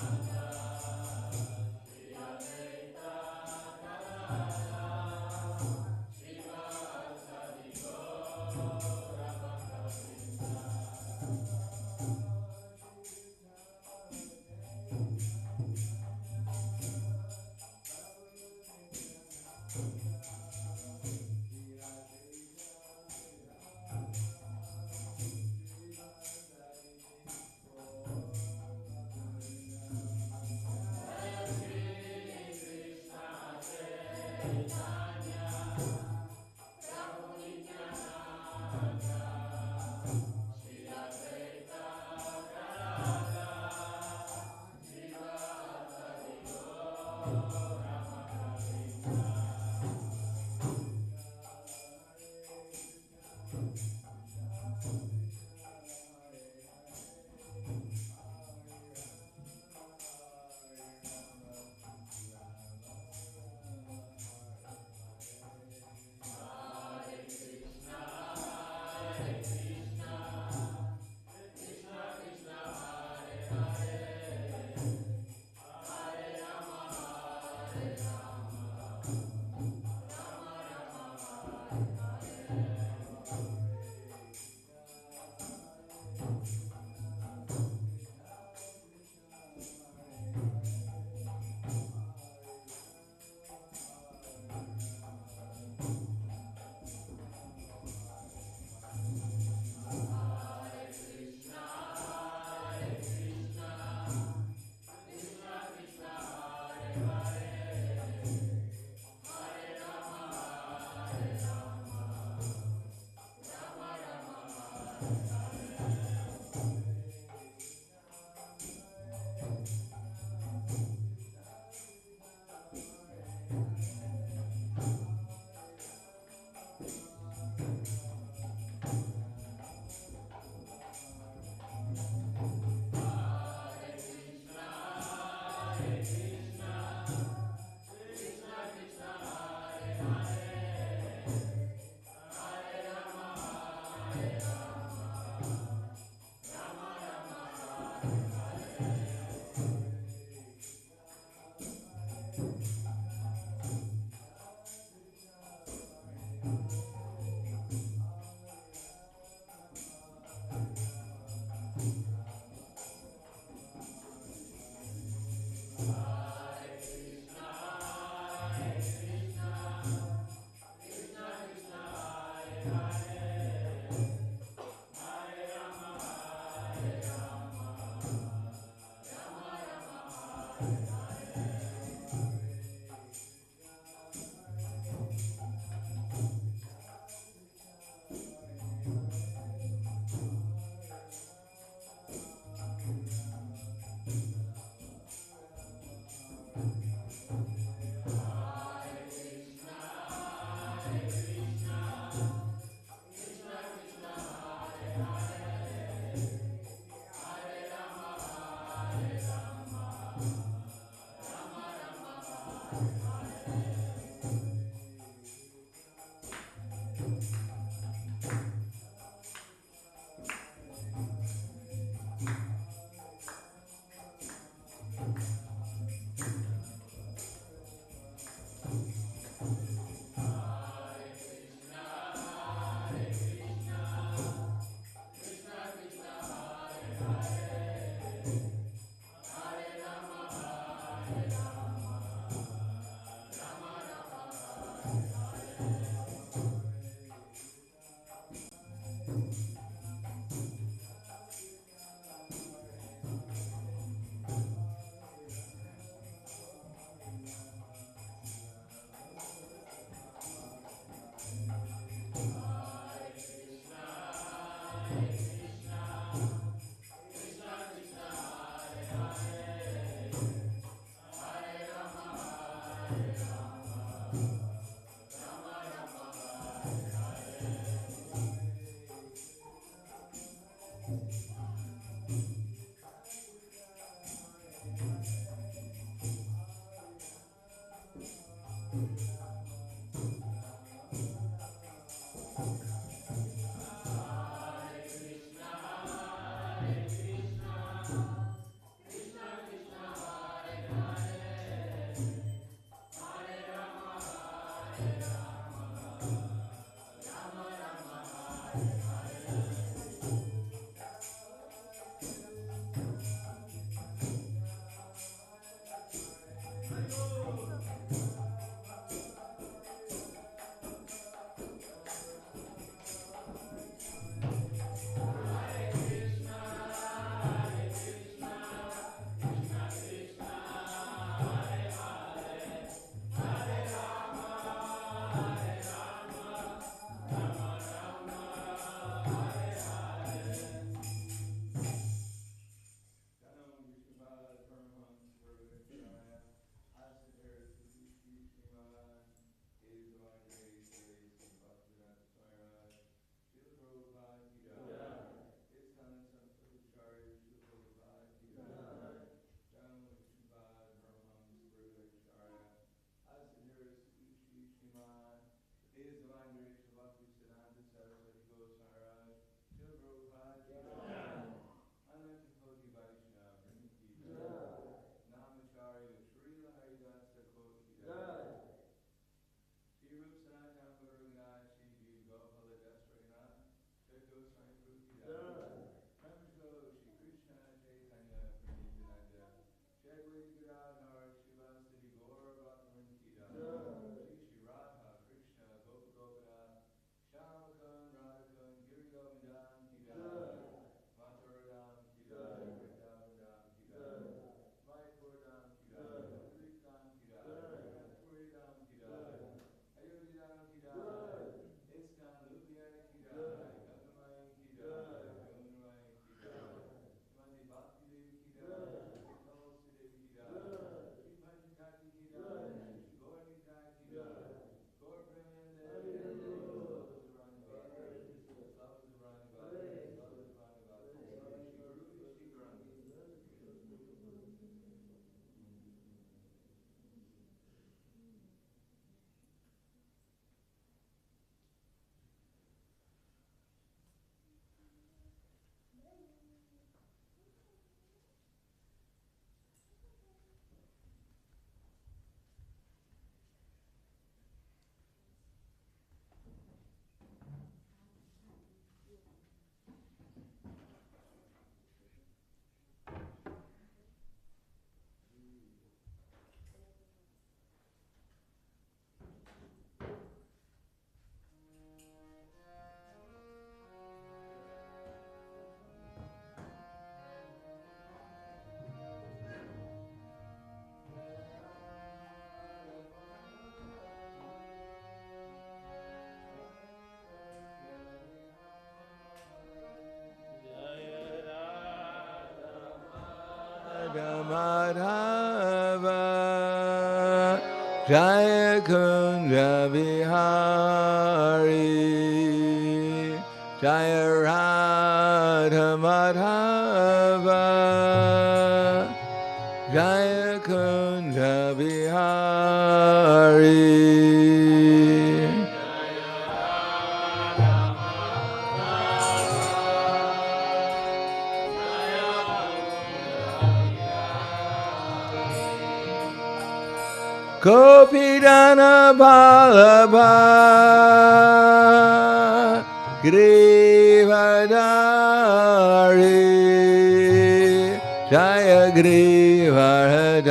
Krishna Madhava Jaya Kunja Vihari Jaya Radha Madhava Jaya Kunja Vihari Gopidana Balabha Grivadari Jaya Grivadari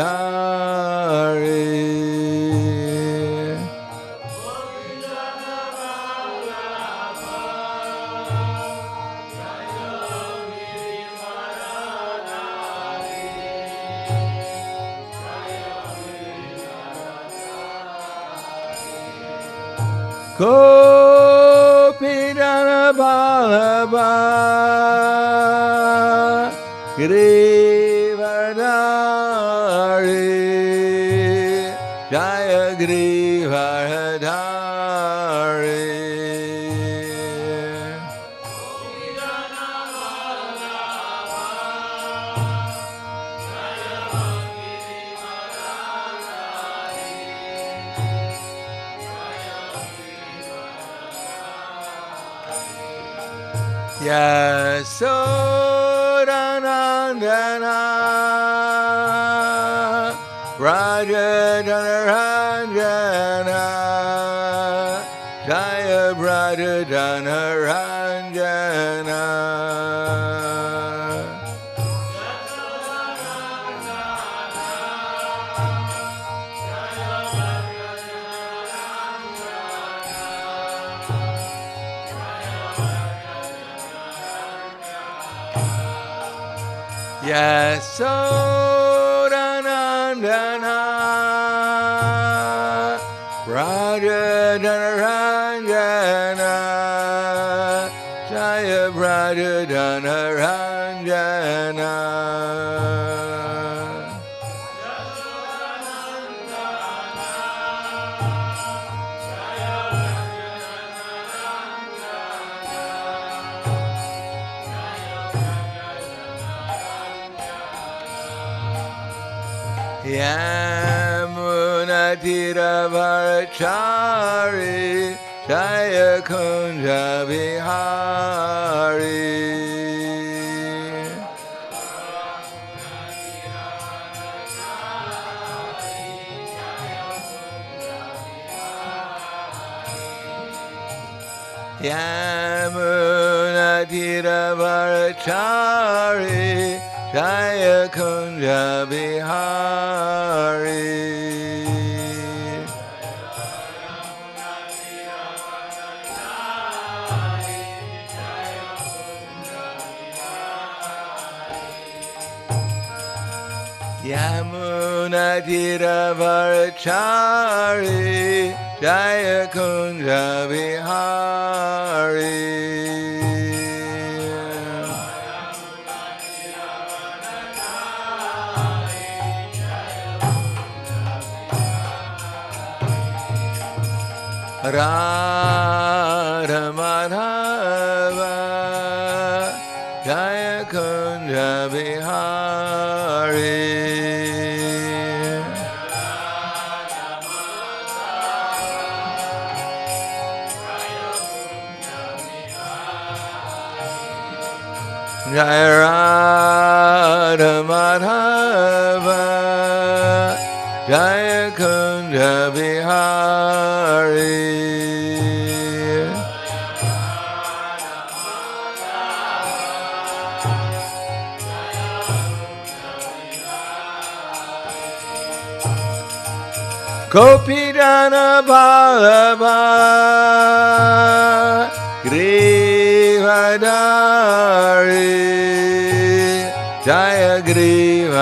Gopidana Balabha Grivadari Jaya Grivadari Yasodanandana Brajadanaranjana Jaya Brajadanaranjana Yasodanandana Brajadanaranjana Jaya Brajadanaranjana Yamunatiravarachari Jaya Kunja Vihari Yamunatiravarachari Jaya Kunja Vihari Yamunatiravarachari Jaya Kunja Vihari Radha Madhava Jaya Kunja Vihari Jaya Radha Madhava Jaya Kunja Vihari Gopidana Balabha Grivadari Jaya Grivadari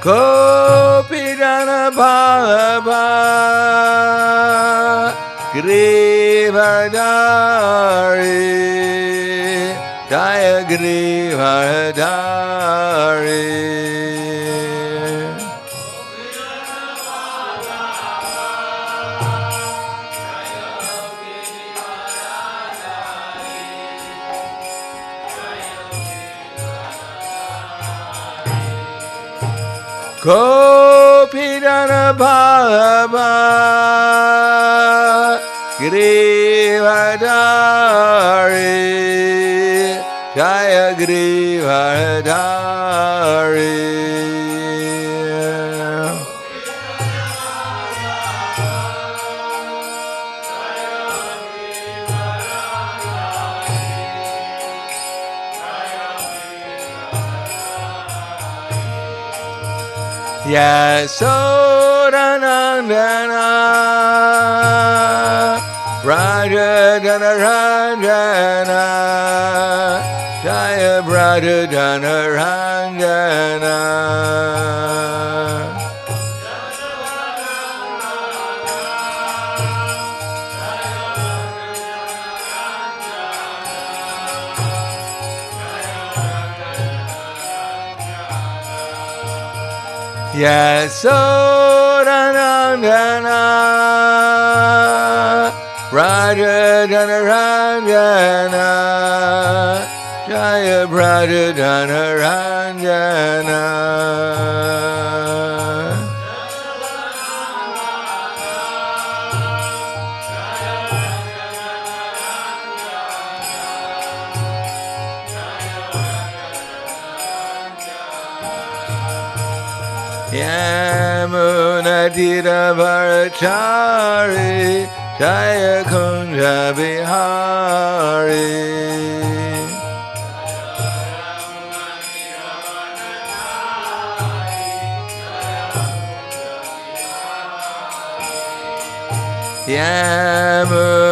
Gopijana Ballabha Girivardhari Jaya Girivardhari Gopijana Ballabha Girivardhari Jaya Girivardhari Yasodanandana Brajadana Ranjana Jaya Brajadana Ranjana Yasodanandana Brajadana Ranjana Jaya Brajadana Ranjana Yamunatira Varachari Jaya Kunja Bihari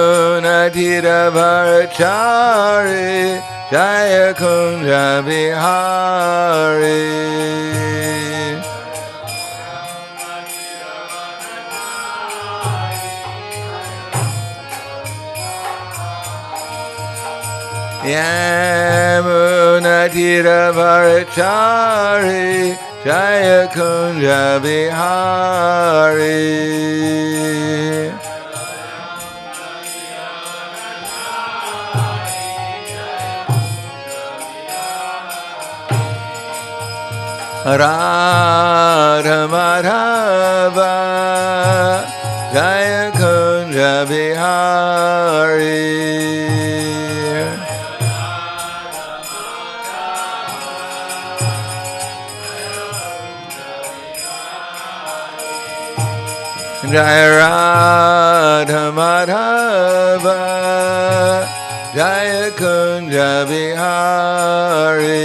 Yamunatira Varachari Jaya Kunja Bihari Yamunatira Varachari Jaya Kunja Bihari Radha Madhava Jaya Kunja Bihari Jaya Radha Madhava Jaya Kunja Bihari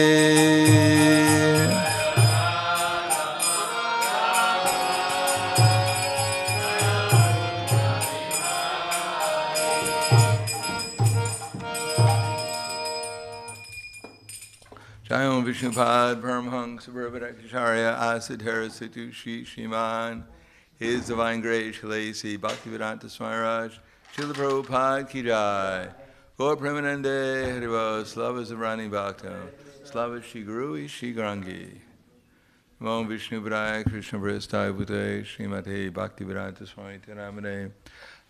Jayam Vishnupad Paramhangsa Parvadakacharya Asadhara Situ Shri Shriman His Divine Grace Shalasi Bhaktivedanta Swami Raj Srila Prabhupada Ki Jai Gaur Premanande Hariva Slava Zabrani Bhakta Slava Shri Guru Shri Grangi Om Vishnu Padaya Krishna Prasthaya Bhute Srimate Bhaktivedanta Swami Tiramane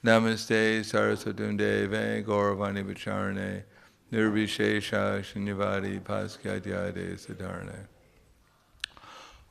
Namaste Saraswatunde Ve Gauravani Vacharane Nirvishesha Shunyavadi Paskyatyade Siddharane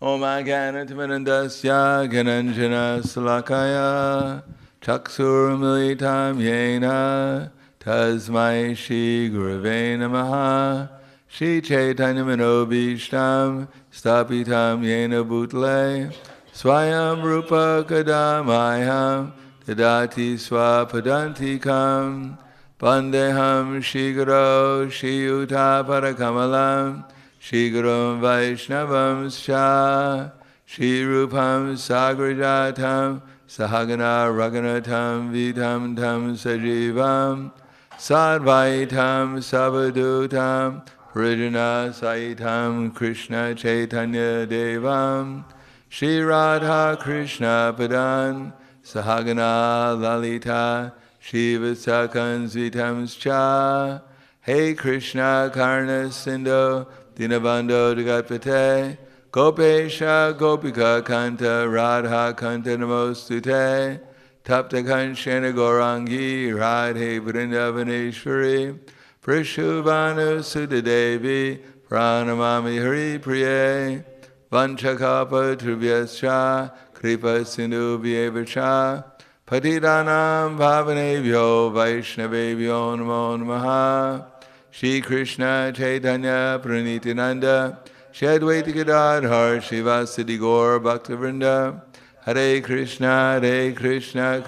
Om Agyanatimanandasya Gananjana Salakaya Chaksur Militam Yena Tasmai Shri Gurave Namaha Shri Chaitanya Manobishtam Stapitam Yena Bhutle Swayam Rupa Kadamayam Tadati Swapadantikam Pandeham Shri Guru Shri Yuta Parakamalam Shri Guru Vaishnavam Sha Shri Rupam Sagrajatam Sahagana Raghunatam Vidam Tam Sajivam Sadvaitam Savadutam Parijana Saitam Krishna Chaitanya Devam Shri Radha Krishna Padan Sahagana Lalita Shiva Sakanzvitamscha Hey Krishna Karna Sindhu Dinabando Jagatpate Gopesha Gopika Kanta Radha Kanta Namostute Tapta Kanshena Gaurangi Radhe Vrindavaneshwari Prishubhanu Sudadevi Pranamami Hari Priye Vanchakapa Trubhyascha Kripa Sindhu Vyevacha Patidanam Bhavanebhyo Vaishnavebhyo Namo Namaha Shri Krishna Chaitanya Pranitinanda Shri Advaita Gadadhar Shivasadi Gaur Bhaktivinoda Hare Krishna Krishna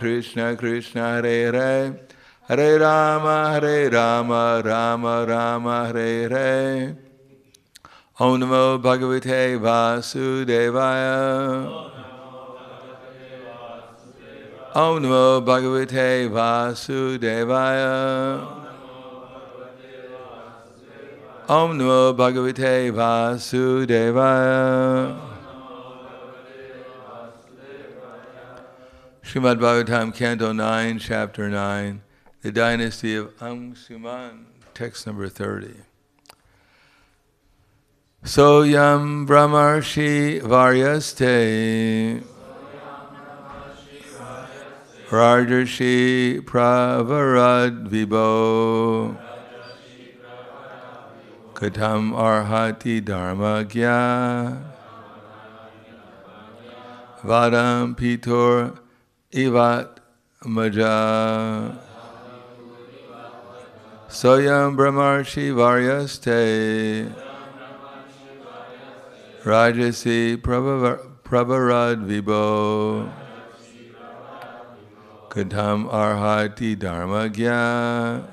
Krishna Hare Hare Hare Rama Rama Rama Hare Hare Om Namo Bhagavate Vasudevaya Om Namo Bhagavate Vasudevaya Om Namo Bhagavate Vasudevaya Srimad Bhagavatam, Canto 9, Chapter 9, The Dynasty of Angsuman, text number 30. Soyam Brahmarshi Varyaste Rajarshi Pravarad Vibho Katam Arhati Dharmagya Vadam Pitor Ivat Maja Soyam Brahmarshi Varyaste Rajasi Pravarad Vibho Katam Arhati Dharmagya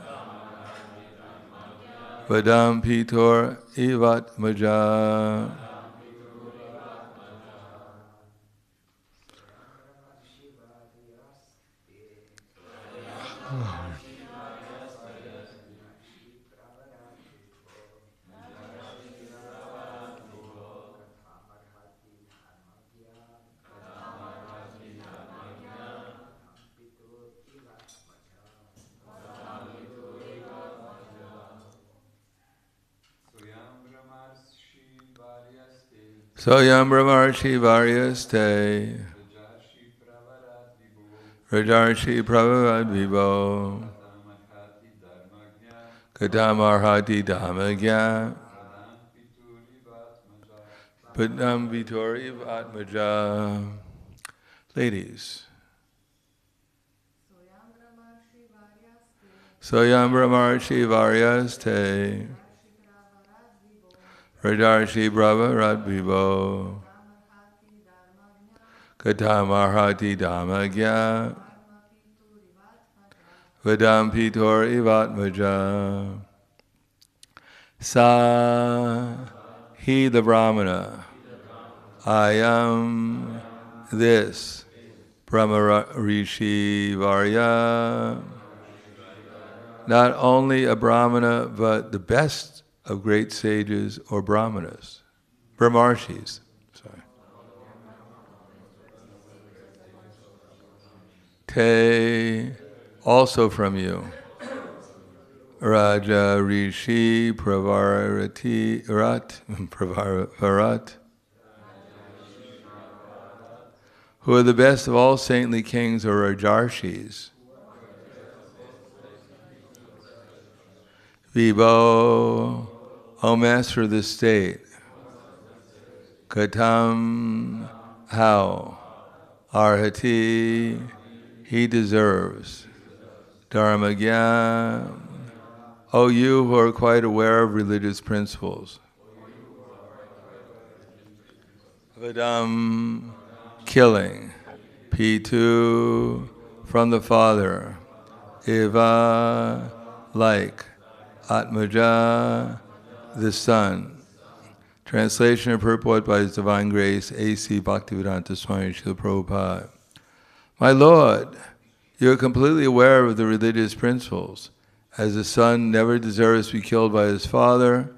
Vadam Pitor Ivat Maja. Soyam Brahmarshi Varyaste Rajarshi Pravarat Vibho Katam Arhati Dhamagya Padam Vitori Atmaja. Ladies. Soyam Brahmarshi Varyaste Rajarshi Pravarat Vibho Katam Arhati Dhamagya Vadam Pitor Ivatmaja. Sa, he the Brahmana, I am this Brahma Rishi Varya, not only a Brahmana, but the best of great sages or Brahmanas, Brahmarshis. Te, also from you, Raja Rishi Pravarati Rat, Pravarat, who are the best of all saintly kings or Rajarshis. Vibho, O Master of the state, Katam, how, Arhati, he deserves, Dharmagya, O you who are quite aware of religious principles, Vadam, killing, Pitu, from the father, Eva, like, Atmaja, the son. Translation and purport by His Divine Grace, A.C. Bhaktivedanta Swami Srila Prabhupada. My Lord, you are completely aware of the religious principles. As a son never deserves to be killed by his father,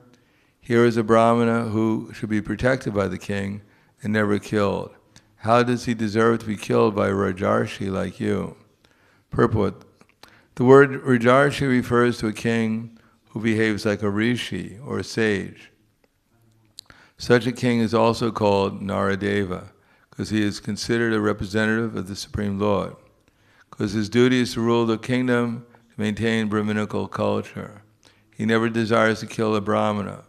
here is a Brahmana who should be protected by the king and never killed. How does he deserve to be killed by a Rajarshi like you? Purport. The word Rajarshi refers to a king who behaves like a rishi or a sage. Such a king is also called Naradeva, because he is considered a representative of the Supreme Lord, because his duty is to rule the kingdom, to maintain Brahminical culture. He never desires to kill a Brahmana.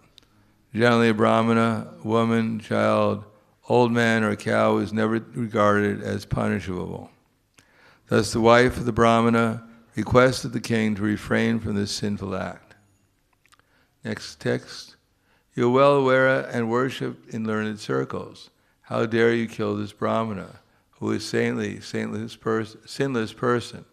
Generally, a Brahmana, woman, child, old man, or cow is never regarded as punishable. Thus, the wife of the Brahmana requested the king to refrain from this sinful act. Next text. You are well aware and worshipped in learned circles. How dare you kill this Brahmana, who is sinless person,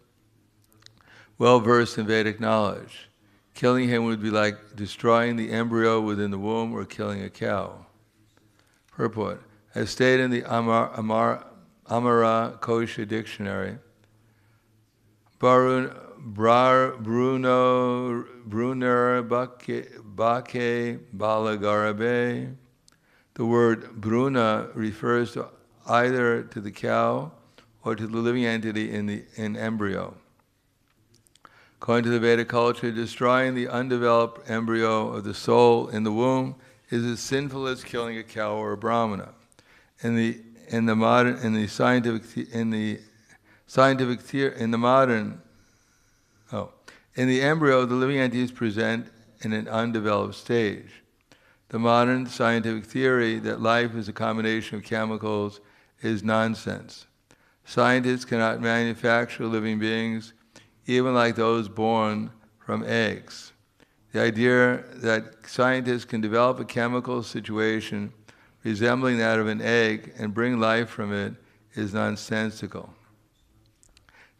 well versed in Vedic knowledge. Killing him would be like destroying the embryo within the womb or killing a cow. Purport. As stated in the Amara Kosha dictionary, Brunner Bake Balagarabe. The word Bruna refers to either to the cow or to the living entity in embryo. According to the Vedic culture, destroying the undeveloped embryo of the soul in the womb is as sinful as killing a cow or a Brahmana. In the embryo, the living entity is present in an undeveloped stage. The modern scientific theory that life is a combination of chemicals is nonsense. Scientists cannot manufacture living beings, even like those born from eggs. The idea that scientists can develop a chemical situation resembling that of an egg and bring life from it is nonsensical.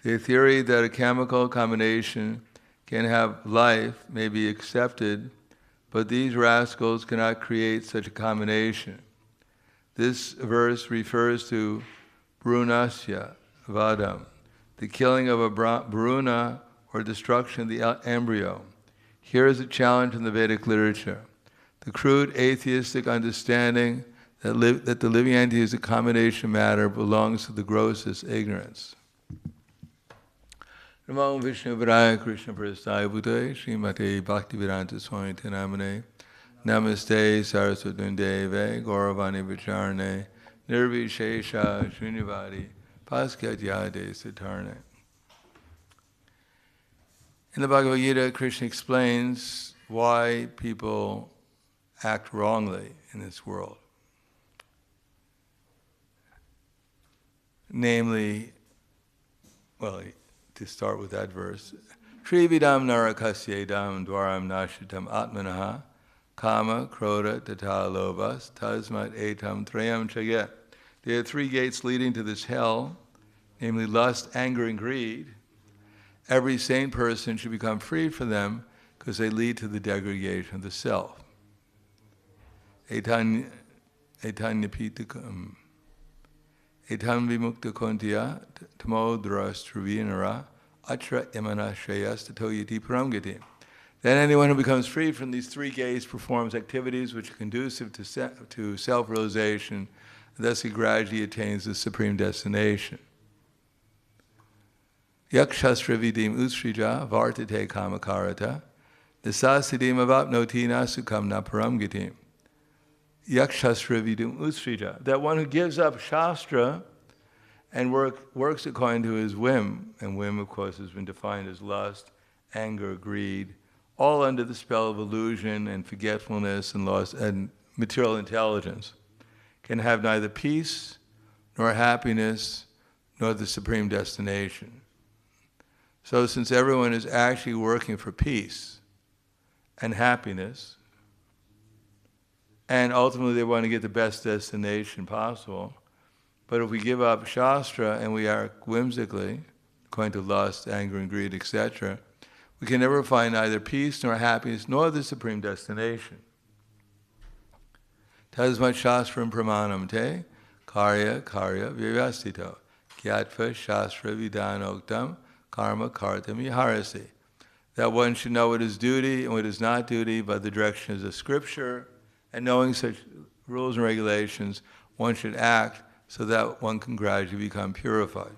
The theory that a chemical combination can have life may be accepted, but these rascals cannot create such a combination. This verse refers to Brunasya Vadam, the killing of a Bruna or destruction of the embryo. Here is a challenge in the Vedic literature. The crude atheistic understanding that the living entity is a combination matter belongs to the grossest ignorance. Namo Vishnu Varaya Krishna Prasthaya Bhutaya Srimate Bhaktivedanta Swami Namane Namaste Saraswati Deve Gauravani Vicharane Nirvishesha Srinivadi Paskatyade Satarne. In the Bhagavad Gita, Krishna explains why people act wrongly in this world. Namely, to start with that verse, Trividam narakasyedam dwaram nashitam atmanaha kama krodha tata lobhas tasmat etam trayam chayet. There are three gates leading to this hell, namely lust, anger, and greed. Every sane person should become freed from them because they lead to the degradation of the self. Etan vimukta kontya tamodrastravinara atra imana shreyas tatoyati paramgati. Then anyone who becomes freed from these three gates performs activities which are conducive to self-realization, and thus he gradually attains the supreme destination. Yakshastra vidim usrija vartate kamakarata nisasidim avapnoti nasukam na paramgatim. Yakshastra vidum usrija, that one who gives up Shastra and works according to his whim, and whim, of course, has been defined as lust, anger, greed, all under the spell of illusion and forgetfulness and loss and material intelligence, can have neither peace nor happiness nor the supreme destination. So since everyone is actually working for peace and happiness, and ultimately they want to get the best destination possible. But if we give up Shastra and we act whimsically, according to lust, anger, and greed, etc., we can never find either peace nor happiness nor the supreme destination. Tasmat Shastram Pramanam Te Karya Vyavastito Gyatva Shastra Vidanoktam Karma Kartam Yaharasi. That one should know what is duty and what is not duty by the directions of Scripture, and knowing such rules and regulations, one should act so that one can gradually become purified.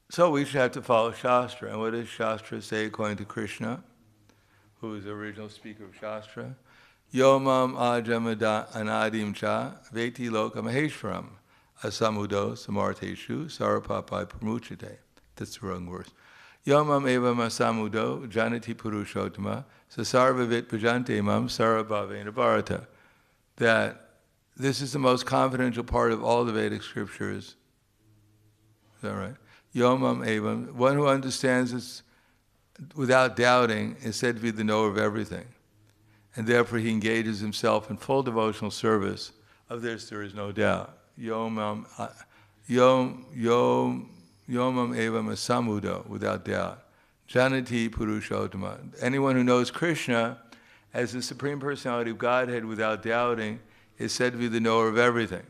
So we should have to follow Shastra. And what does Shastra say according to Krishna, who is the original speaker of Shastra? Yomam ajamada anadim cha veti loka maheshwaram asamudo samarteshu sarapapai pramuchate. That's the wrong verse. Yomam eva masamudo janati purushottama sasarvavit bhajante mam sarabhavena bharata. That this is the most confidential part of all the Vedic scriptures. Is that right? Yomam evam, one who understands this without doubting is said to be the knower of everything. And therefore he engages himself in full devotional service. Of this there is no doubt. Yomam evam asamudo, without doubt. Janati purushottama. Anyone who knows Krishna as the Supreme Personality of Godhead without doubting is said to be the knower of everything.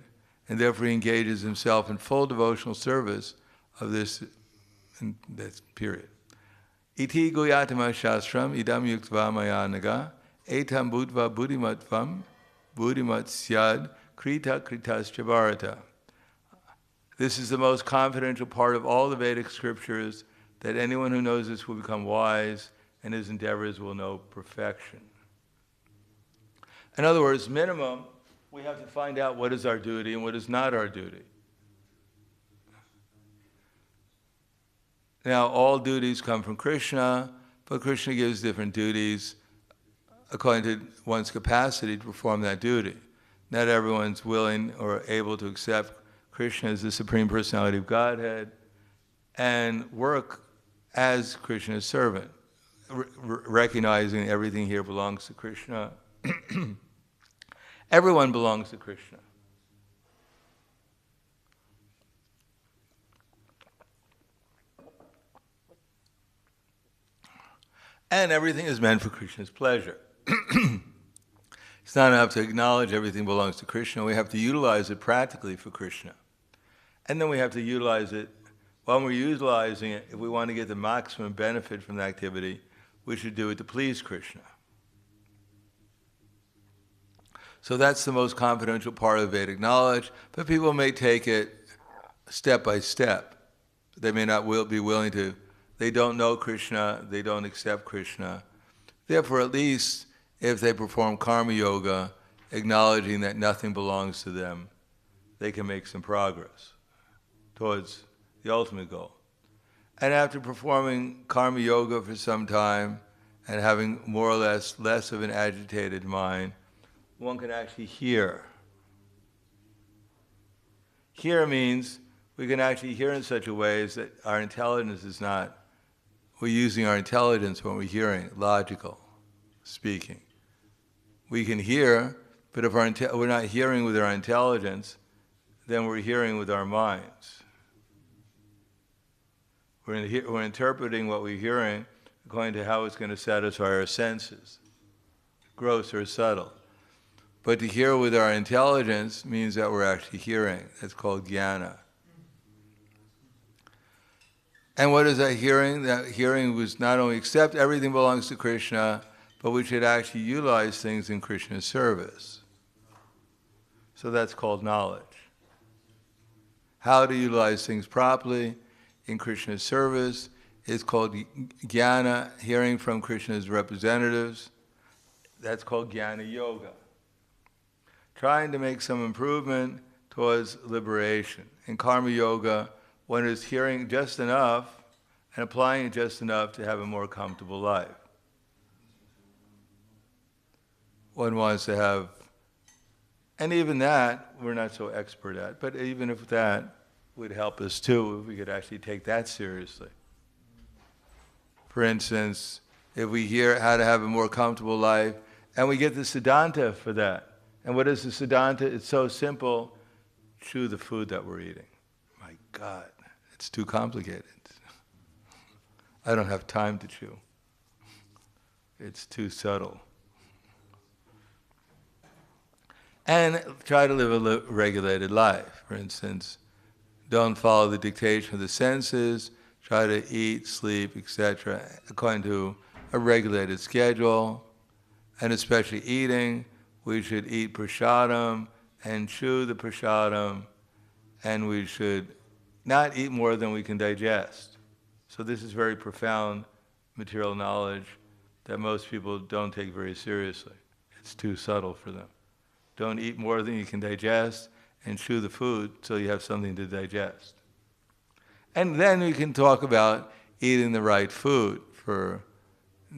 And therefore he engages himself in full devotional service of this period. Iti goyatama shastram idam yuktva mayanaga etam budva buddhimatvam buddhimat syad krita kritascha bharata. This is the most confidential part of all the Vedic scriptures, that anyone who knows this will become wise and his endeavors will know perfection. In other words, minimum, we have to find out what is our duty and what is not our duty. Now, all duties come from Krishna, but Krishna gives different duties according to one's capacity to perform that duty. Not everyone's willing or able to accept Krishna as the Supreme Personality of Godhead and work as Krishna's servant, recognizing everything here belongs to Krishna. Everyone belongs to Krishna. And everything is meant for Krishna's pleasure. It's not enough to acknowledge everything belongs to Krishna. We have to utilize it practically for Krishna. And then we have to utilize it. While we're utilizing it, if we want to get the maximum benefit from the activity, we should do it to please Krishna. So that's the most confidential part of Vedic knowledge, but people may take it step by step. They may not be willing to. They don't know Krishna, they don't accept Krishna. Therefore, at least if they perform karma yoga, acknowledging that nothing belongs to them, they can make some progress towards the ultimate goal. And after performing karma yoga for some time and having more or less of an agitated mind, one can actually hear. Hear means we can actually hear in such a way as that our intelligence is not, we're using our intelligence when we're hearing, logical speaking. We can hear, but if we're not hearing with our intelligence, then we're hearing with our minds. We're interpreting what we're hearing according to how it's going to satisfy our senses, gross or subtle. But to hear with our intelligence means that we're actually hearing. That's called jnana. And what is that hearing? That hearing was not only accept everything belongs to Krishna, but we should actually utilize things in Krishna's service. So that's called knowledge. How to utilize things properly in Krishna's service is called jnana, hearing from Krishna's representatives. That's called jnana yoga. Trying to make some improvement towards liberation. In karma yoga, one is hearing just enough and applying it just enough to have a more comfortable life. One wants to have, and even that we're not so expert at, but even if that would help us too, if we could actually take that seriously. For instance, if we hear how to have a more comfortable life, and we get the Siddhanta for that. And what is the Siddhanta? It's so simple. Chew the food that we're eating. My God, it's too complicated. I don't have time to chew. It's too subtle. And try to live a regulated life. For instance, don't follow the dictation of the senses. Try to eat, sleep, etc., according to a regulated schedule. And especially eating, we should eat prasadam, and chew the prasadam, and we should not eat more than we can digest. So this is very profound material knowledge that most people don't take very seriously. It's too subtle for them. Don't eat more than you can digest, and chew the food so you have something to digest. And then we can talk about eating the right food.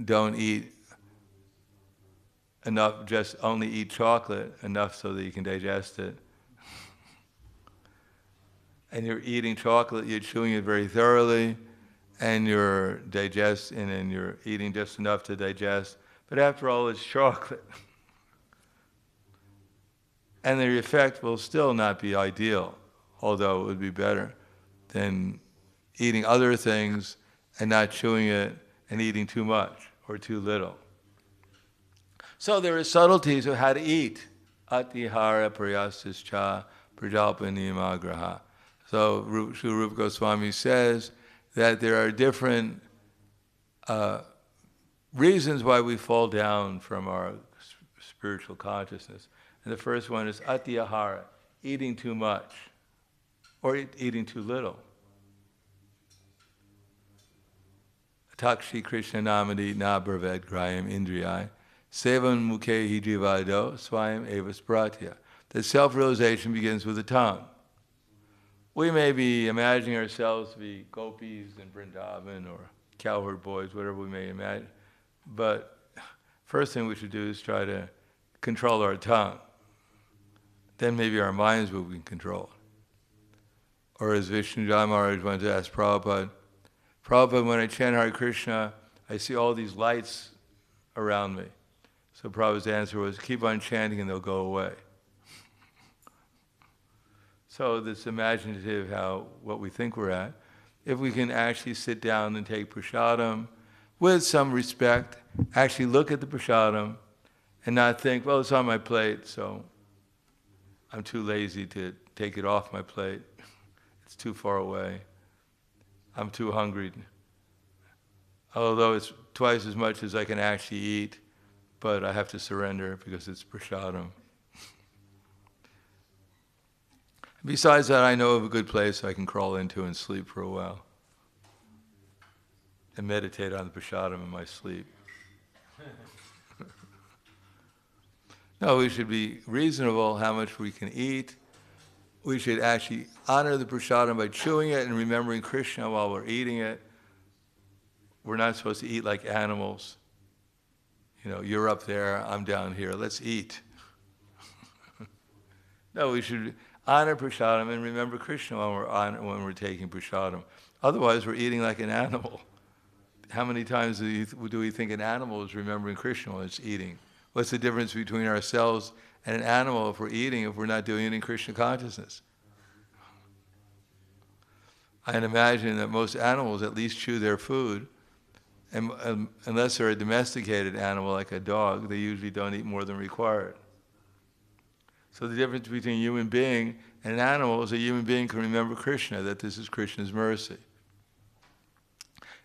Don't eat enough, just only eat chocolate enough so that you can digest it. And you're eating chocolate, you're chewing it very thoroughly, and you're eating just enough to digest. But after all, it's chocolate. And the effect will still not be ideal, although it would be better than eating other things and not chewing it and eating too much or too little. So there are subtleties of how to eat. Atihara prayastischa prajalpaniyamagraha. So Sri Rupa Goswami says that there are different reasons why we fall down from our spiritual consciousness. And the first one is atihara, eating too much or eating too little. Takshi Krishna namadi na bravad grayam indriyai sevan mukhe hijivado swayam eva spratya. That self-realization begins with the tongue. We may be imagining ourselves to be gopis in Vrindavan or cowherd boys, whatever we may imagine. But first thing we should do is try to control our tongue. Then maybe our minds will be controlled. Or as Vishnu Maharaj once asked Prabhupada, when I chant Hare Krishna, I see all these lights around me. So Prabhupada's answer was, keep on chanting and they'll go away. So this imaginative, what we think we're at, if we can actually sit down and take prasadam with some respect, actually look at the prasadam and not think, well, it's on my plate, so I'm too lazy to take it off my plate. It's too far away. I'm too hungry. Although it's twice as much as I can actually eat, but I have to surrender because it's prasadam. Besides that, I know of a good place I can crawl into and sleep for a while. And meditate on the prasadam in my sleep. No, we should be reasonable how much we can eat. We should actually honor the prasadam by chewing it and remembering Krishna while we're eating it. We're not supposed to eat like animals. You know, you're up there, I'm down here, let's eat. No, we should honor prasadam and remember Krishna when we're taking prasadam. Otherwise, we're eating like an animal. How many times do we think an animal is remembering Krishna when it's eating? What's the difference between ourselves and an animal if we're eating, if we're not doing it in Krishna consciousness? I can imagine that most animals at least chew their food, and unless they're a domesticated animal like a dog, they usually don't eat more than required. So the difference between a human being and an animal is a human being can remember Krishna, that this is Krishna's mercy.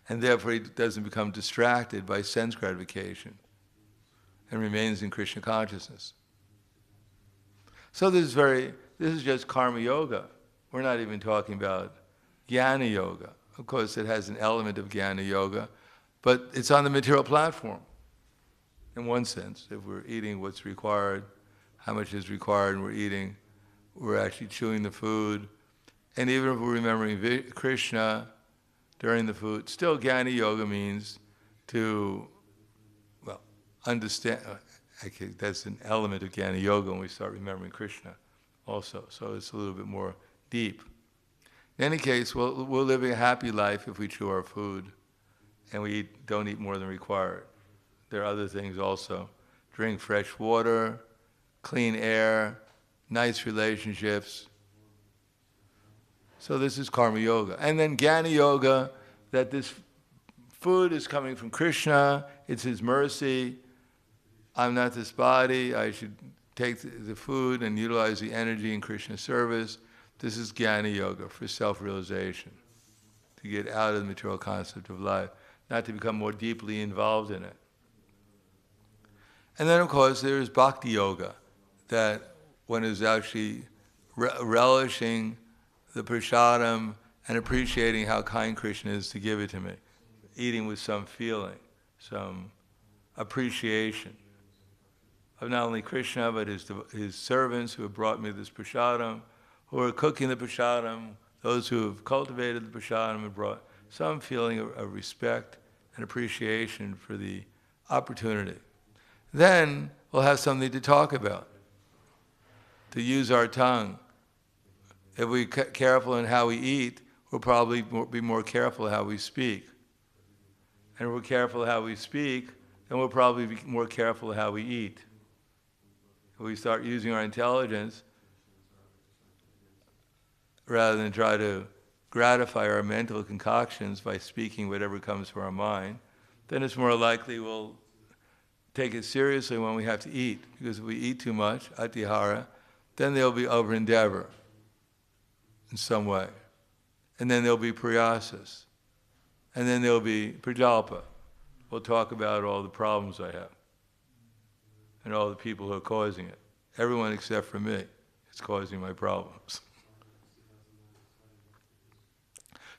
And therefore he doesn't become distracted by sense gratification and remains in Krishna consciousness. So this is just karma yoga. We're not even talking about jnana yoga. Of course it has an element of jnana yoga, but it's on the material platform. In one sense, if we're eating what's required, how much is required, and we're eating, we're actually chewing the food. And even if we're remembering Krishna during the food, still jnana yoga means to, well, understand. Actually, that's an element of jnana yoga when we start remembering Krishna also. So it's a little bit more deep. In any case, we're living a happy life if we chew our food and we don't eat more than required. There are other things also. Drink fresh water, clean air, nice relationships. So this is karma yoga. And then jnana yoga, that this food is coming from Krishna, it's his mercy. I'm not this body, I should take the food and utilize the energy in Krishna's service. This is jnana yoga for self-realization, to get out of the material concept of life, not to become more deeply involved in it. And then of course there is bhakti-yoga, that one is actually relishing the prasadam and appreciating how kind Krishna is to give it to me. Eating with some feeling, some appreciation of not only Krishna, but his servants who have brought me this prasadam, who are cooking the prasadam, those who have cultivated the prasadam and brought some feeling of respect and appreciation for the opportunity. Then we'll have something to talk about, to use our tongue. If we're careful in how we eat, we'll probably be more careful how we speak. And if we're careful how we speak, then we'll probably be more careful how we eat. If we start using our intelligence, rather than try to gratify our mental concoctions by speaking whatever comes to our mind, then it's more likely we'll take it seriously when we have to eat. Because if we eat too much, atihara, then there'll be over-endeavor in some way. And then there'll be priyasas. And then there'll be prajalpa. We'll talk about all the problems I have and all the people who are causing it. Everyone except for me is causing my problems.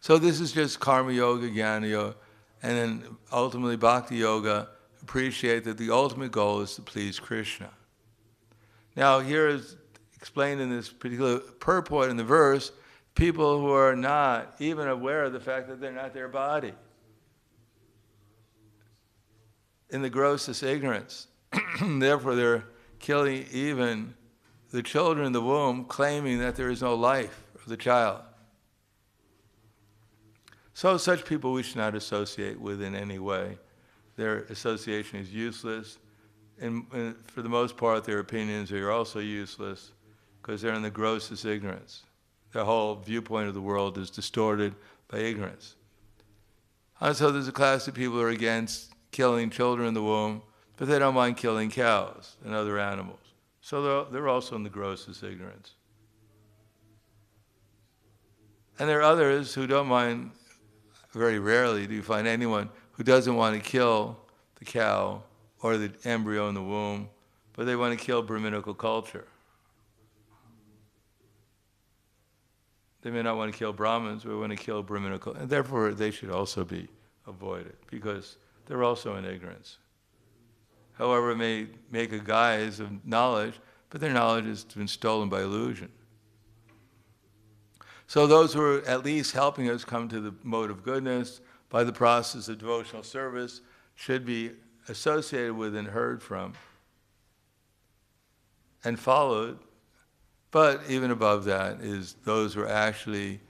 So this is just karma yoga, jnana yoga, and then ultimately bhakti-yoga. Appreciate that the ultimate goal is to please Krishna. Now here is explained in this particular purport in the verse, people who are not even aware of the fact that they're not their body. In the grossest ignorance. Therefore they're killing even the children in the womb, claiming that there is no life of the child. So such people we should not associate with in any way. Their association is useless, and for the most part their opinions are also useless because they're in the grossest ignorance. Their whole viewpoint of the world is distorted by ignorance. And so there's a class of people who are against killing children in the womb, but they don't mind killing cows and other animals. So they're also in the grossest ignorance. And there are others who don't mind. Very rarely do you find anyone who doesn't want to kill the cow or the embryo in the womb, but they want to kill Brahminical culture. They may not want to kill Brahmins, but they want to kill Brahminical, and therefore they should also be avoided because they're also in ignorance. However, it may make a guise of knowledge, but their knowledge has been stolen by illusion. So those who are at least helping us come to the mode of goodness by the process of devotional service should be associated with and heard from and followed. But even above that is those who are actually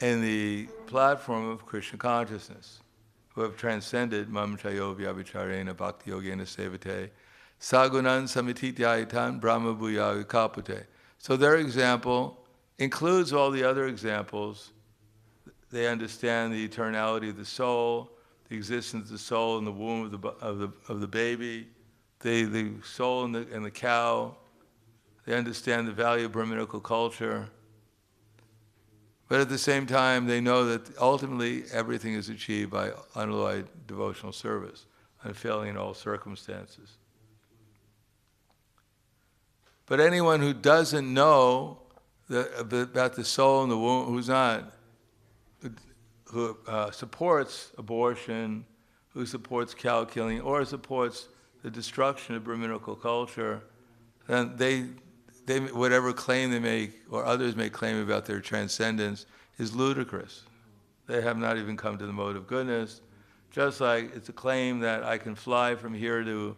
in the platform of Krishna consciousness, who have transcended mam chayo vyabhicharena bhakti-yogena sevate sagunan samitityayitan brahma bhuya kapute. So their example includes all the other examples. They understand the eternality of the soul, the existence of the soul in the womb of the baby, the soul in the cow. They understand the value of Brahminical culture. But at the same time, they know that ultimately everything is achieved by unalloyed devotional service, unfailing in all circumstances. But anyone who doesn't know about the soul in the womb, who supports abortion, who supports cow killing, or supports the destruction of Brahminical culture, then they whatever claim they make, or others may claim about their transcendence, is ludicrous. They have not even come to the mode of goodness. Just like it's a claim that I can fly from here to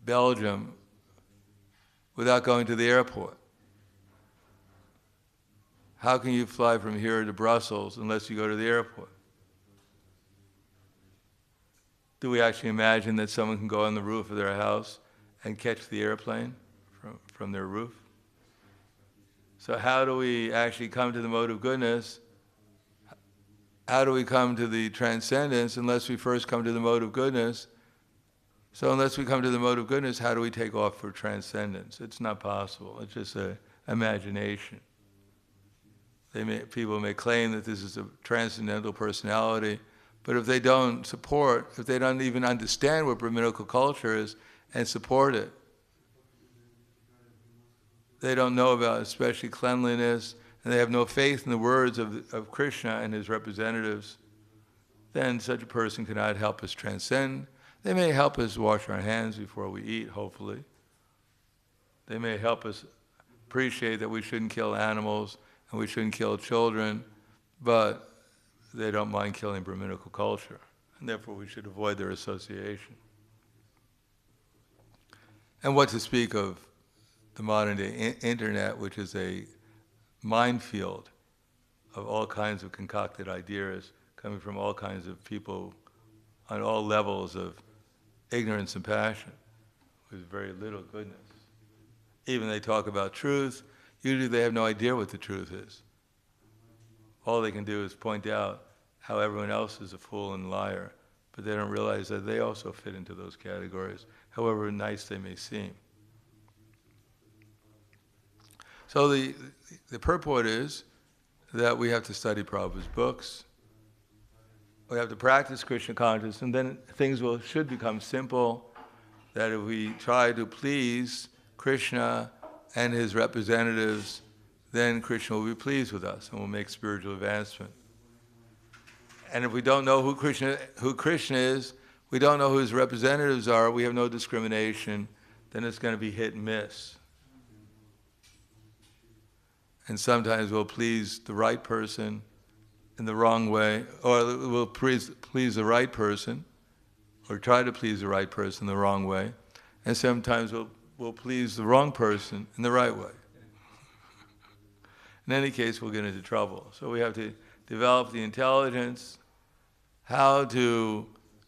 Belgium without going to the airport. How can you fly from here to Brussels unless you go to the airport? Do we actually imagine that someone can go on the roof of their house and catch the airplane from their roof? So how do we actually come to the mode of goodness? How do we come to the transcendence unless we first come to the mode of goodness? So unless we come to the mode of goodness, how do we take off for transcendence? It's not possible. It's just an imagination. People may claim that this is a transcendental personality, but if they don't support, if they don't even understand what Brahminical culture is and support it, they don't know about especially cleanliness, and they have no faith in the words of Krishna and his representatives, then such a person cannot help us transcend. They may help us wash our hands before we eat, hopefully. They may help us appreciate that we shouldn't kill animals and we shouldn't kill children, but they don't mind killing Brahminical culture, and therefore we should avoid their association. And what to speak of the modern day internet, which is a minefield of all kinds of concocted ideas coming from all kinds of people on all levels of ignorance and passion, with very little goodness. Even they talk about truth, usually they have no idea what the truth is. All they can do is point out how everyone else is a fool and liar, but they don't realize that they also fit into those categories, however nice they may seem. So the purport is that we have to study Prabhupada's books, we have to practice Krishna consciousness, and then things should become simple, that if we try to please Krishna and his representatives, then Krishna will be pleased with us and will make spiritual advancement. And if we don't know who Krishna is, we don't know who his representatives are, we have no discrimination, then it's going to be hit and miss. And sometimes we'll please the right person in the wrong way, or we'll please the right person, or try to please the right person in the wrong way, and sometimes we'll please the wrong person in the right way. In any case, we'll get into trouble. So we have to develop the intelligence, how to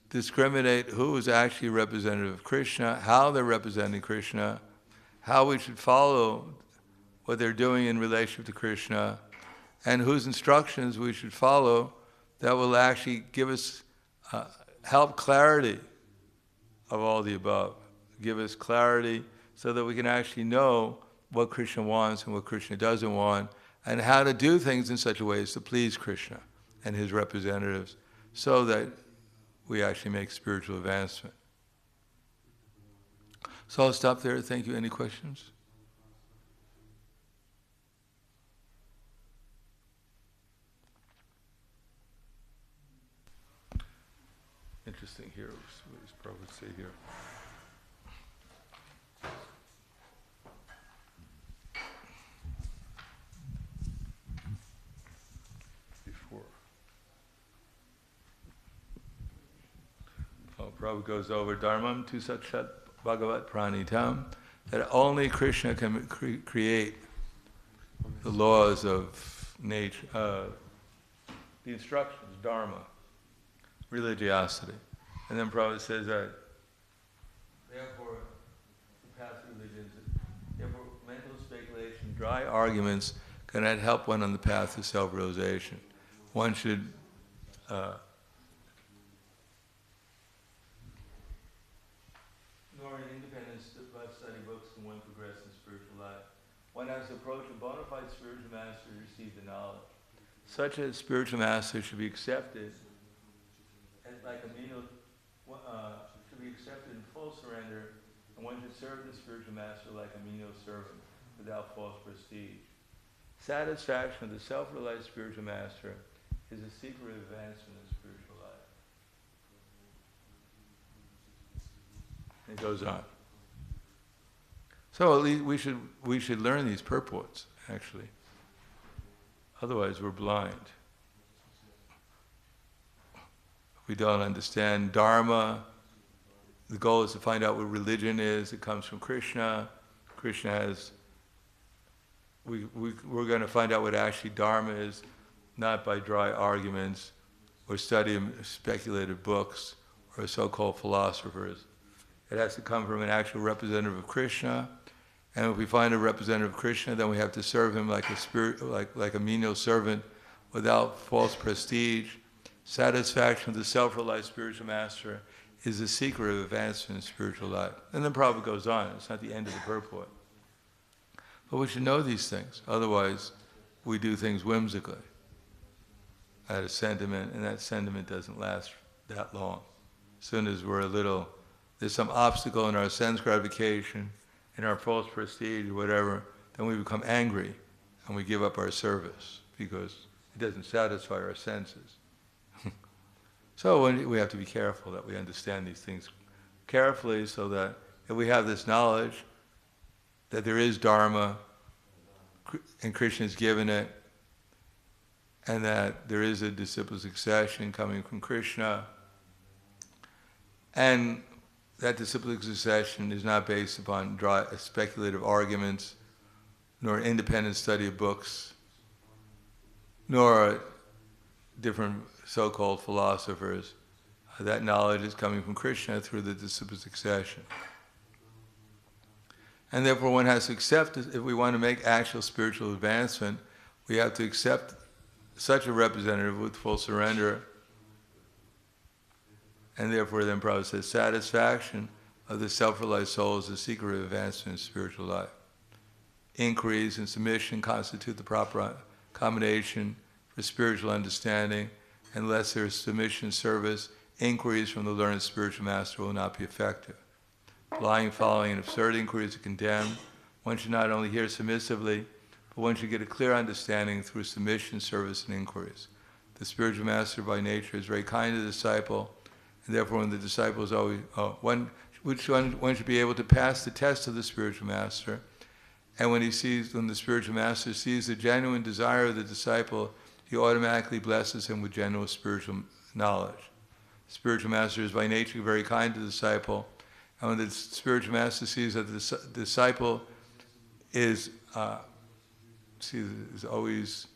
discriminate who is actually representative of Krishna, how they're representing Krishna, how we should follow what they're doing in relation to Krishna, and whose instructions we should follow that will actually give us help clarity of all the above, give us clarity so that we can actually know what Krishna wants and what Krishna doesn't want, and how to do things in such a way as to please Krishna and his representatives, so that we actually make spiritual advancement. So I'll stop there. Thank you. Any questions? Interesting here. What does Prabhupada say here? Prabhupada goes over Dharmam tu sakshat bhagavat pranitam, that only Krishna can create the laws of nature, the instructions, dharma, religiosity. And then Prabhupada says that, therefore, the path of religion, therefore mental speculation, dry arguments cannot help one on the path of self-realization. One should one has to approach a bona fide spiritual master to receive the knowledge. Such a spiritual master should be accepted, and should be accepted in full surrender, and one should serve the spiritual master like a menial servant, without false prestige. Satisfaction of the self-realized spiritual master is the secret of advancement in spiritual life. And it goes on. So at least we should learn these purports, actually. Otherwise we're blind. We don't understand Dharma. The goal is to find out what religion is. It comes from Krishna. Krishna has, we're going to find out what actually Dharma is, not by dry arguments or studying speculative books or so-called philosophers. It has to come from an actual representative of Krishna. And if we find a representative of Krishna, then we have to serve him like a spirit, like a menial servant, without false prestige. Satisfaction of the self-realized spiritual master is the secret of advancement in spiritual life. And then Prabhupada goes on. It's not the end of the purport. But we should know these things. Otherwise, we do things whimsically, out of sentiment, and that sentiment doesn't last that long. As soon as there's some obstacle in our sense gratification, in our false prestige, whatever, then we become angry and we give up our service because it doesn't satisfy our senses. So we have to be careful that we understand these things carefully, so that if we have this knowledge that there is Dharma and Krishna has given it, and that there is a disciple succession coming from Krishna, and that disciple succession is not based upon dry, speculative arguments, nor independent study of books, nor different so-called philosophers. That knowledge is coming from Krishna through the disciple succession. And therefore one has to accept, if we want to make actual spiritual advancement, we have to accept such a representative with full surrender. And therefore then Prabhupada says, satisfaction of the self-realized soul is the secret of advancement in spiritual life. Inquiries and submission constitute the proper combination for spiritual understanding. Unless there is submission, service, inquiries from the learned spiritual master will not be effective. Lying, following, and absurd inquiries are condemned. One should not only hear submissively, but one should get a clear understanding through submission, service, and inquiries. The spiritual master by nature is very kind to the disciple, and therefore when the disciple is always, one should be able to pass the test of the spiritual master. And when the spiritual master sees the genuine desire of the disciple, he automatically blesses him with genuine spiritual knowledge. The spiritual master is by nature very kind to the disciple, and when the spiritual master sees that the disciple is always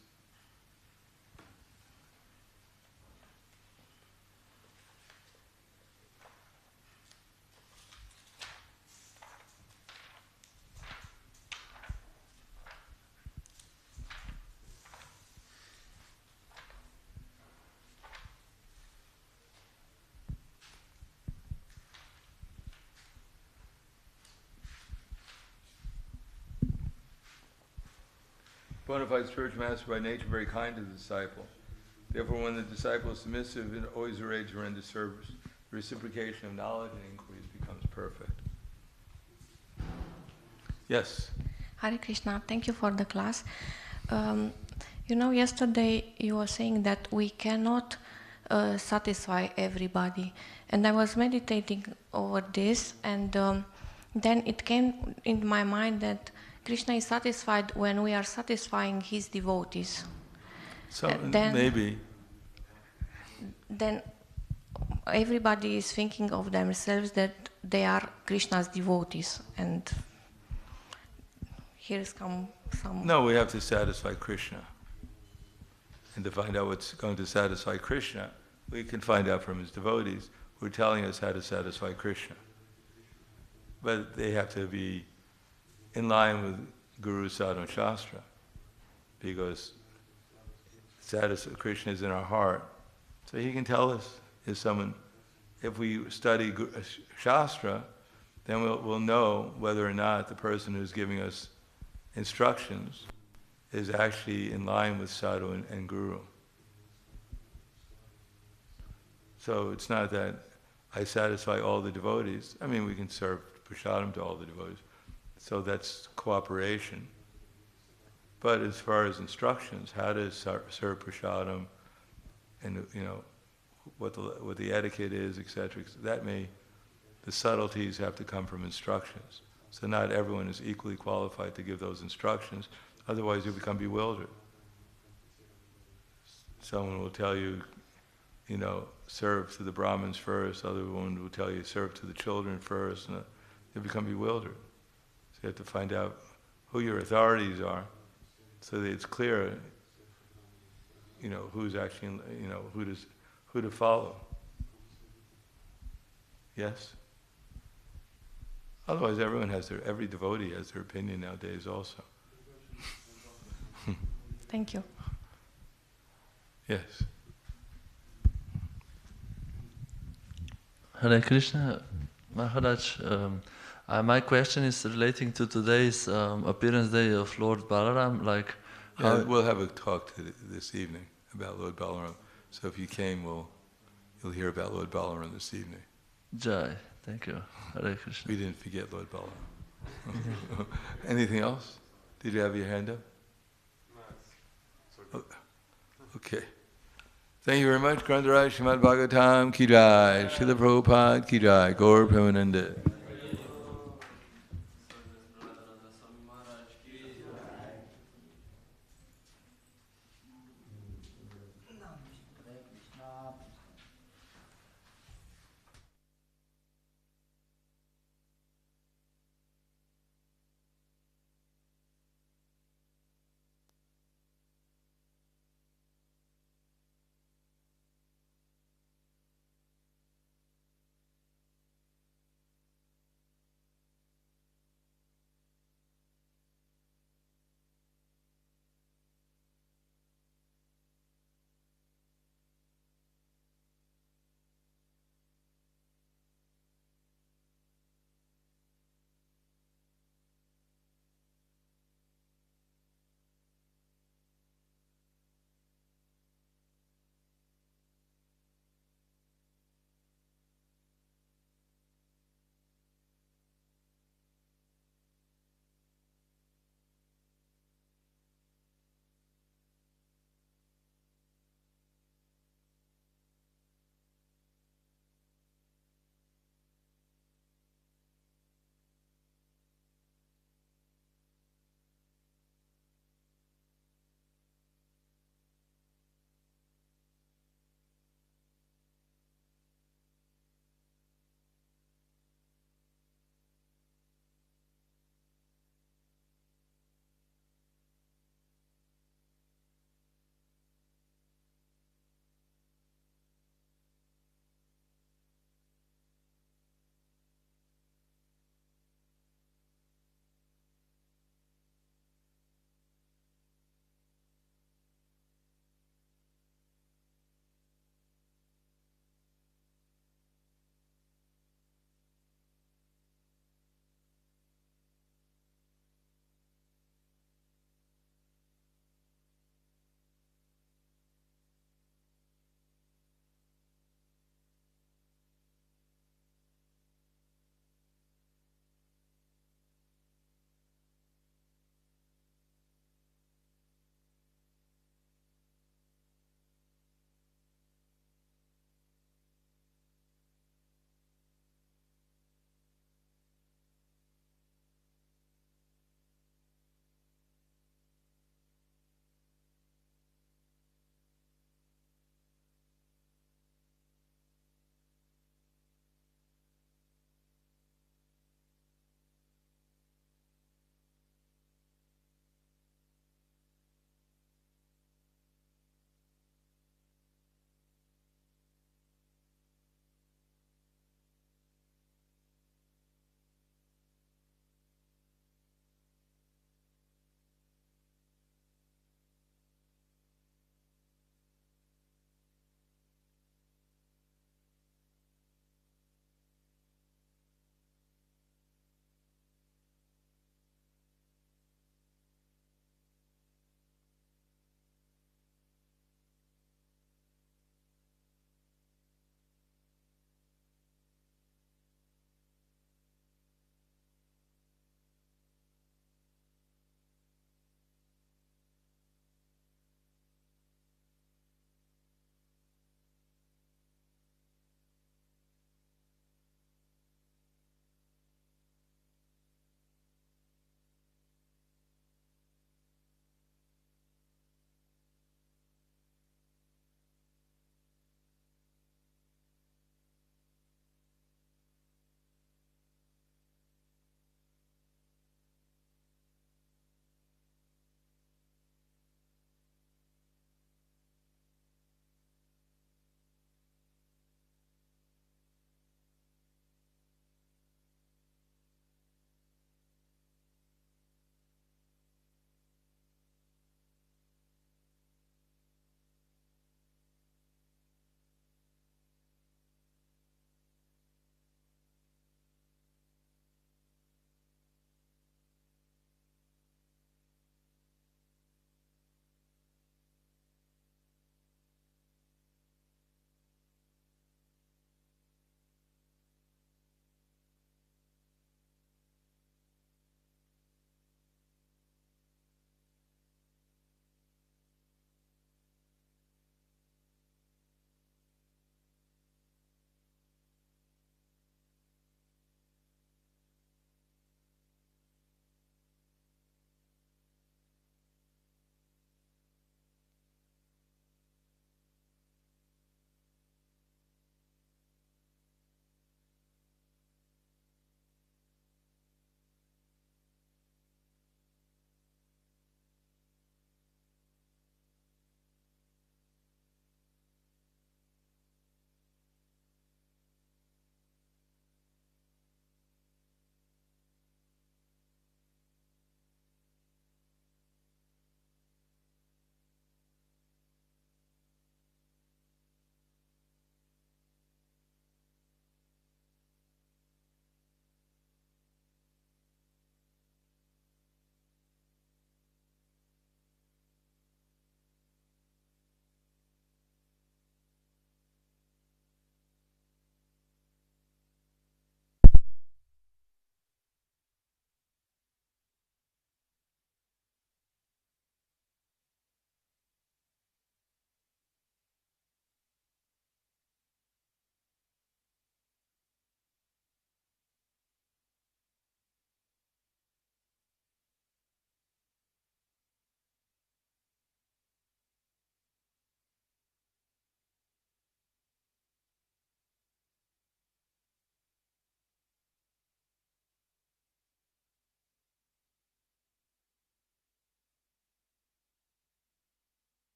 bona fide spiritual master by nature very kind to the disciple. Therefore, when the disciple is submissive and always ready to render service, the reciprocation of knowledge and inquiries becomes perfect. Yes? Hare Krishna, thank you for the class. Yesterday you were saying that we cannot satisfy everybody. And I was meditating over this, and then it came in my mind that Krishna is satisfied when we are satisfying his devotees. So maybe. Then everybody is thinking of themselves that they are Krishna's devotees, and here's some... No, we have to satisfy Krishna. And to find out what's going to satisfy Krishna, we can find out from his devotees who are telling us how to satisfy Krishna. But they have to be in line with Guru, Sadhu, and Shastra, because Krishna is in our heart. So he can tell us if we study Shastra, then we'll know whether or not the person who's giving us instructions is actually in line with Sadhu and Guru. So it's not that I satisfy all the devotees. I mean, we can serve prasadam to all the devotees. So that's cooperation. But as far as instructions, how to serve prasadam, and what the etiquette is, etc., the subtleties have to come from instructions. So not everyone is equally qualified to give those instructions, otherwise you become bewildered. Someone will tell you, serve to the Brahmins first, other one will tell you serve to the children first, and you become bewildered. So you have to find out who your authorities are, so that it's clear, who's actually, who to follow. Yes? Otherwise, every devotee has their opinion nowadays also. Thank you. Yes. Hare Krishna, Maharaj. My question is relating to today's appearance day of Lord Balaram. We'll have a talk this evening about Lord Balaram. So if you came, you'll hear about Lord Balaram this evening. Jai, thank you. Hare Krishna. We didn't forget Lord Balaram. Anything else? Did you have your hand up? Okay. Thank you very much. Grandaraj Srimad Bhagavatam Ki Jai. Srila Prabhupada Ki Jai. Gaur Premanande.